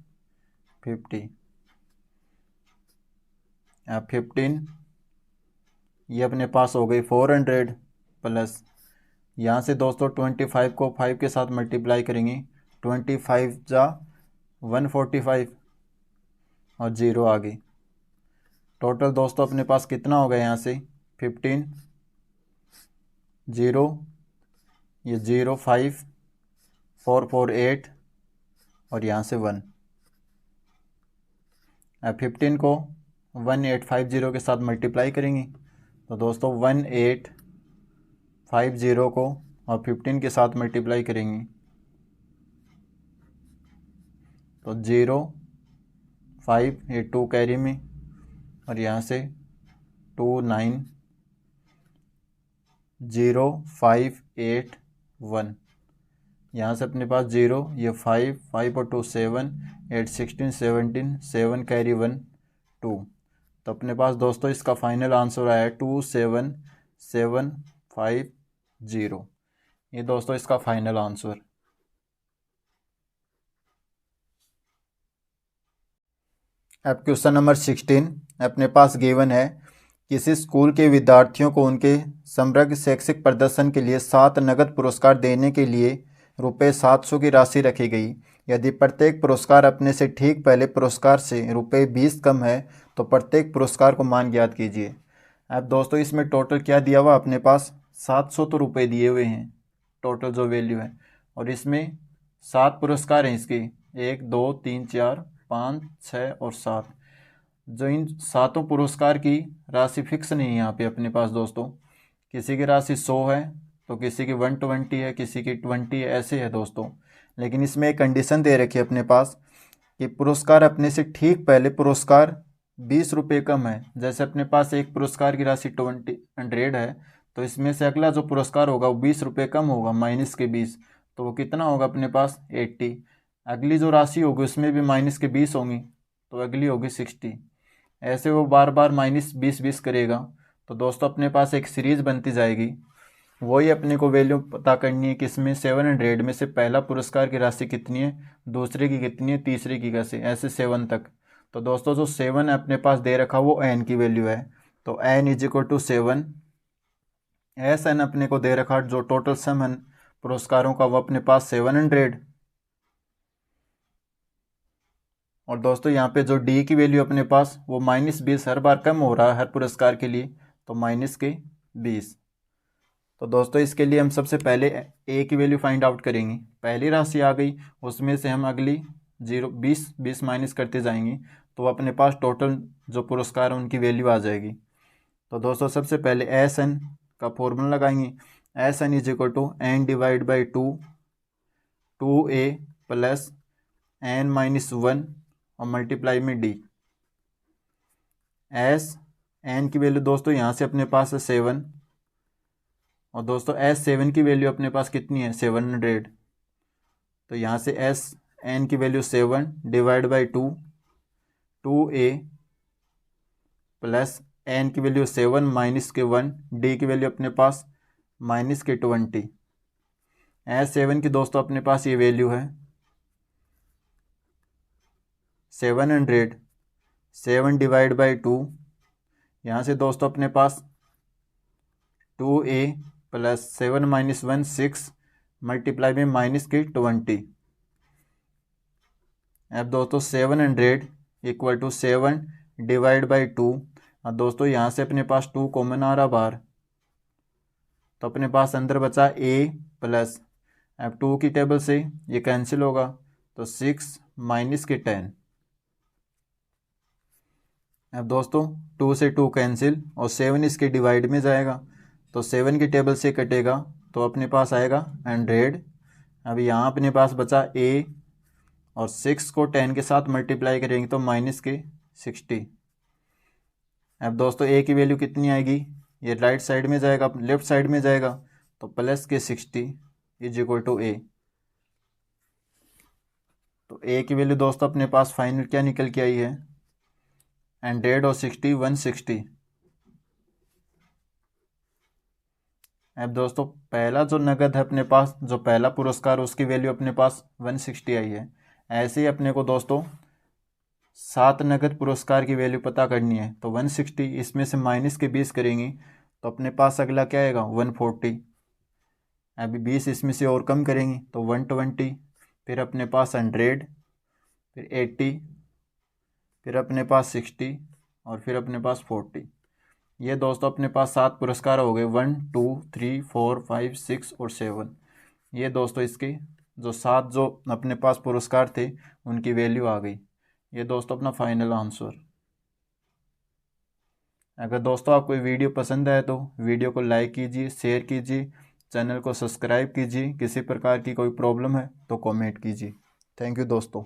50। अब 15 ये अपने पास हो गई 400 प्लस, यहाँ से दोस्तों 25 को 5 के साथ मल्टीप्लाई करेंगे, 25 जा 145 और 0 आ गई। टोटल दोस्तों अपने पास कितना होगा, यहाँ से 15 0, ये 0 5 4 4 8 और यहाँ से 1। अब 15 को 1850 के साथ मल्टीप्लाई करेंगे तो दोस्तों 1850 को और 15 के साथ मल्टीप्लाई करेंगे तो 0 5, ये 2 कैरी में और यहाँ से 2 9 0 5 8 1, यहाँ से अपने पास 0, ये 5 5 और 2 7 8 16 17 7 कैरी 1 2। तो अपने पास दोस्तों इसका फाइनल आंसर आया है 27750। ये दोस्तों इसका फाइनल आंसर। अब क्वेश्चन नंबर 16 अपने पास गिवन है, किसी स्कूल के विद्यार्थियों को उनके समग्र शैक्षिक प्रदर्शन के लिए 7 नगद पुरस्कार देने के लिए रुपये 700 की राशि रखी गई। यदि प्रत्येक पुरस्कार अपने से ठीक पहले पुरस्कार से रुपये 20 कम है तो प्रत्येक पुरस्कार को मान ज्ञात कीजिए। अब दोस्तों इसमें टोटल क्या दिया हुआ अपने पास, 700 तो रुपये दिए हुए हैं टोटल जो वैल्यू है, और इसमें 7 पुरस्कार हैं इसके, 1 2 3 4 5 6 और 7। जो इन 7 पुरस्कार की राशि फिक्स नहीं है यहाँ पे अपने पास दोस्तों, किसी की राशि 100 है तो किसी की 120 है, किसी की 20 है, ऐसे है दोस्तों। लेकिन इसमें एक कंडीशन दे रखी है अपने पास कि पुरस्कार अपने से ठीक पहले पुरस्कार 20 रुपये कम है। जैसे अपने पास एक पुरस्कार की राशि 100 है तो इसमें से अगला जो पुरस्कार होगा वो 20 रुपये कम होगा, माइनस के 20, तो वो कितना होगा अपने पास 80। अगली जो राशि होगी उसमें भी माइनस के 20 होंगी तो अगली होगी 60। ऐसे वो बार बार माइनस 20 करेगा। तो दोस्तों अपने पास एक सीरीज बनती जाएगी, वही अपने को वैल्यू पता करनी है कि इसमें 700 में से पहला पुरस्कार की राशि कितनी है, दूसरे की कितनी है, तीसरे की कैसे, ऐसे 7 तक। तो दोस्तों जो 7 अपने पास दे रखा वो n की वैल्यू है, तो n = 7। एस एन अपने को दे रखा जो टोटल सम है पुरस्कारों का वो अपने पास 700। और दोस्तों यहाँ पे जो डी की वैल्यू अपने पास वो -20 हर बार कम हो रहा है हर पुरस्कार के लिए, तो -20। तो दोस्तों इसके लिए हम सबसे पहले ए की वैल्यू फाइंड आउट करेंगे। पहली राशि आ गई, उसमें से हम अगली 20 माइनस करते जाएंगे तो अपने पास टोटल जो पुरस्कार है उनकी वैल्यू आ जाएगी। तो दोस्तों सबसे पहले एस एन का फॉर्मूला लगाएंगे, SN = n/2 2a plus n-1 और मल्टीप्लाई में डी। n की वैल्यू दोस्तों यहाँ से अपने पास है 7, और दोस्तों S7 की वैल्यू अपने पास कितनी है 700। तो यहाँ से n की वैल्यू 7/2 2a प्लस n की वैल्यू 7 -1, d की वैल्यू अपने पास -20। S7 की दोस्तों अपने पास ये वैल्यू है 700, 7/2, यहाँ से दोस्तों अपने पास 2a प्लस 7 -1 6 मल्टीप्लाई में -20। अब दोस्तों 700 = 7/2, और दोस्तों यहाँ से अपने पास 2 कॉमन आ रहा बाहर, तो अपने पास अंदर बचा a प्लस, अब 2 की टेबल से ये कैंसिल होगा तो 6 -10। अब दोस्तों 2 से 2 कैंसिल और 7 इसके डिवाइड में जाएगा, तो 7 की टेबल से कटेगा तो अपने पास आएगा 100। अब यहाँ अपने पास बचा a और 6 को 10 के साथ मल्टीप्लाई करेंगे तो माइनस के 60। अब दोस्तों ए की वैल्यू कितनी आएगी, ये राइट साइड में जाएगा, लेफ्ट साइड में जाएगा, तो प्लस के 60 इज इक्वल टू ए। तो ए की वैल्यू दोस्तों अपने पास फाइनल क्या निकल के आई है, 100 और 60 160। अब दोस्तों पहला जो नगद है अपने पास, जो पहला पुरस्कार, उसकी वैल्यू अपने पास 160 आई है। ऐसे ही अपने को दोस्तों 7 नगद पुरस्कार की वैल्यू पता करनी है। तो 160 इसमें से माइनस के 20 करेंगे तो अपने पास अगला क्या आएगा 140। अभी 20 इसमें से और कम करेंगे तो 120, फिर अपने पास 100, फिर 80, फिर अपने पास 60 और फिर अपने पास 40। ये दोस्तों अपने पास 7 पुरस्कार हो गए, 1 2 3 4 5 6 और 7। ये दोस्तों इसके जो 7 जो अपने पास पुरस्कार थे उनकी वैल्यू आ गई। ये दोस्तों अपना फाइनल आंसर। अगर दोस्तों आपको ये वीडियो पसंद आए तो वीडियो को लाइक कीजिए, शेयर कीजिए, चैनल को सब्सक्राइब कीजिए। किसी प्रकार की कोई प्रॉब्लम है तो कमेंट कीजिए। थैंक यू दोस्तों।